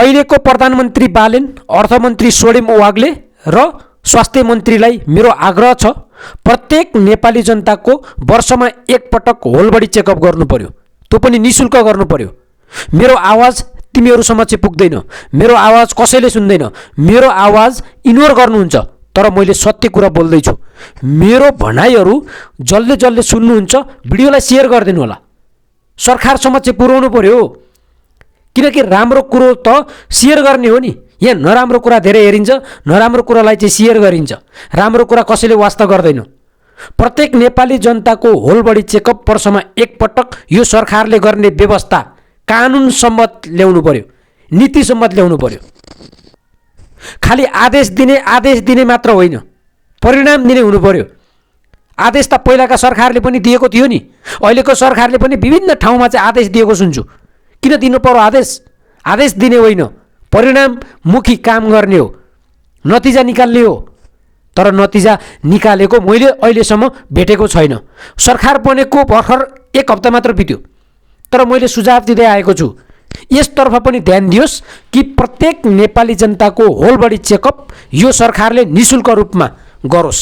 अहिलेको प्रधानमन्त्री बालेन, अर्थमन्त्री सोडेम वाग्ले र स्वास्थ्य मन्त्रीलाई मेरो आग्रह छ, प्रत्येक नेपाली जनताको वर्षमा एकपटक होल बडी चेकअप गर्नु पर्यो, त्यो पनि निशुल्क गर्नु पर्यो। मेरो आवाज तिमीहरू समक्ष पुग्दैन, मेरो आवाज कसैले सुन्दैन, मेरो आवाज इग्नोर गर्नुहुन्छ। तर मैले सत्य कुरा बोल्दैछु। मेरो भनाइहरू जसले जसले सुन्नुहुन्छ भिडियोलाई सेयर गरिदिनु होला, सरकार समक्ष पुर्याउनु पर्यो। किनकि राम्रो कुरो त सेयर गर्ने हो नि। यहाँ नराम्रो कुरा धेरै हेरिन्छ, नराम्रो कुरालाई चाहिँ सेयर गरिन्छ, राम्रो कुरा कसैले वास्ता गर्दैन। प्रत्येक नेपाली जनताको होल बडी चेकअप वर्षमा एकपटक यो सरकारले गर्ने व्यवस्था कानुन सम्मत ल्याउनु पर्यो, नीति सम्मत ल्याउनु पर्यो। खाली आदेश दिने मात्र होइन, परिणाम दिने हुनु पर्यो। आदेश त पहिलाका सरकारले पनि दिएको थियो नि, अहिलेको सरकारले पनि विभिन्न ठाउँमा चाहिँ आदेश दिएको सुन्छु। किन दिनु पर्यो आदेश? आदेश दिने होइन, परिणाममुखी काम गर्ने हो, नतिजा निकाल्ने हो। तर नतिजा निकालेको मैले अहिलेसम्म भेटेको छैन। सरकार बनेको भर्खर 1 हप्ता मात्र बित्यो, तर मैले सुझाव दिँदै आएको छु, यसतर्फ पनि ध्यान दियोस् कि प्रत्येक नेपाली जनताको होल बडी चेकअप यो सरकारले निशुल्क रूपमा गरोस्।